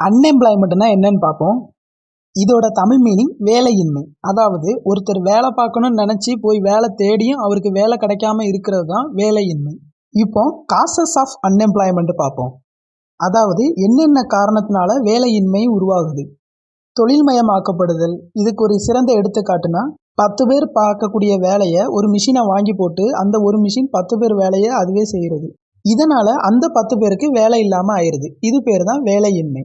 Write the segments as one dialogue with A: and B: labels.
A: அன்எம்ப்ளாய்மெண்ட்னா என்னன்னு பார்ப்போம். இதோட தமிழ் மீனிங் வேலையின்மை. அதாவது ஒருத்தர் வேலை பார்க்கணும்னு நினைச்சு போய் வேலை தேடியும் அவருக்கு வேலை கிடைக்காம இருக்கிறது தான் வேலையின்மை. இப்போ காசஸ் ஆஃப் அன்எம்ப்ளாய்மெண்ட் பார்ப்போம். அதாவது என்னென்ன காரணத்தினால வேலையின்மை உருவாகுது. தொழில்மயமாக்கப்படுதல் இதுக்கு ஒரு சிறந்த எடுத்துக்காட்டுனா 10 பேர் பார்க்கக்கூடிய வேலையை ஒரு மிஷினை வாங்கி போட்டு அந்த ஒரு மிஷின் 10 பேர் வேலையை அதுவே செய்கிறது. இதனால அந்த 10 பேருக்கு வேலை இல்லாமல் ஆயிடுது. இது பேர் தான் வேலையின்மை.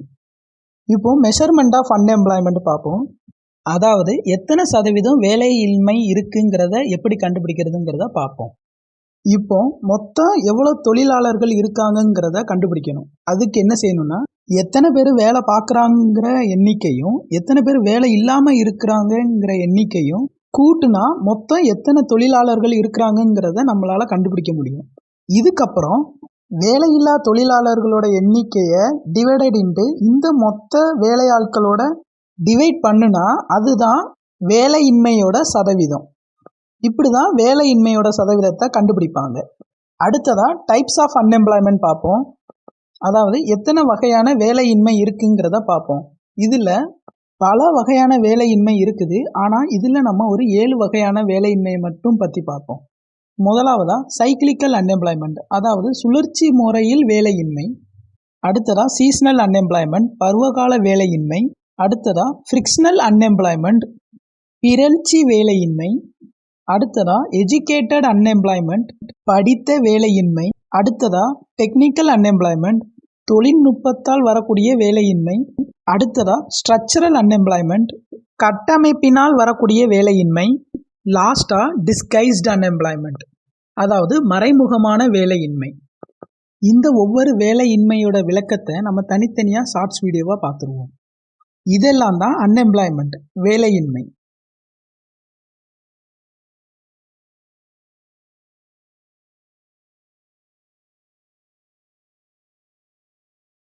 A: இப்போ மெஷர்மெண்ட் ஆஃப் அன்எம்ப்ளாய்மெண்ட் பார்ப்போம். அதாவது எத்தனை சதவீதம் வேலையின்மை இருக்குங்கிறத எப்படி கண்டுபிடிக்கிறதுங்கிறத பார்ப்போம். இப்போ மொத்தம் எவ்வளோ தொழிலாளர்கள் இருக்காங்கங்கிறத கண்டுபிடிக்கணும். அதுக்கு என்ன செய்யணும்னா எத்தனை பேர் வேலை பார்க்குறாங்கிற எண்ணிக்கையும் எத்தனை பேர் வேலை இல்லாமல் இருக்கிறாங்கங்கிற எண்ணிக்கையும் கூட்டுனா மொத்தம் எத்தனை தொழிலாளர்கள் இருக்கிறாங்கங்கிறத நம்மளால கண்டுபிடிக்க முடியும். இதுக்கப்புறம் வேலையில்லா தொழிலாளர்களோட எண்ணிக்கையை டிவைடட் இன்ட்டு இந்த மொத்த வேலையாட்களோட டிவைட் பண்ணுனா அதுதான் வேலையின்மையோட சதவீதம். இப்படி தான் வேலையின்மையோட சதவீதத்தை கண்டுபிடிப்பாங்க. அடுத்ததாக டைப்ஸ் ஆஃப் அன்எம்ப்ளாய்மெண்ட் பார்ப்போம். அதாவது எத்தனை வகையான வேலையின்மை இருக்குங்கிறத பார்ப்போம். இதில் பல வகையான வேலையின்மை இருக்குது. ஆனால் இதில் நம்ம ஒரு 7 வகையான வேலையின்மையை மட்டும் பற்றி பார்ப்போம். முதலாவதா சைக்கிளிக்கல் அன்எம்ப்ளாய்மெண்ட், அதாவது சுழற்சி முறையில் வேலையின்மை. அடுத்ததா சீசனல் அன்எம்ப்ளாய்மெண்ட், பருவகால வேலையின்மை. அடுத்ததா ஃப்ரிக்ஷனல் அன்எம்ப்ளாய்மெண்ட், பிறழ்ச்சி வேலையின்மை. அடுத்ததா எஜுகேட்டட் அன்எம்ப்ளாய்மெண்ட், படித்த வேலையின்மை. அடுத்ததா டெக்னிக்கல் அன்எம்ப்ளாய்மெண்ட், தொழில்நுட்பத்தால் வரக்கூடிய வேலையின்மை. அடுத்ததா ஸ்ட்ரக்சரல் அன்எம்ப்ளாய்மெண்ட், கட்டமைப்பினால் வரக்கூடிய வேலையின்மை. லாஸ்டா டிஸ்கைஸ்ட் அன்எம்ப்ளாய்மெண்ட், அதாவது மறைமுகமான வேலையின்மை. இந்த ஒவ்வொரு வேலையின்மையோட விளக்கத்தை நம்ம தனித்தனியாக ஷார்ட்ஸ் வீடியோவாக பார்த்துருவோம். இதெல்லாம் தான் அன்எம்ப்ளாய்மெண்ட், வேலையின்மை.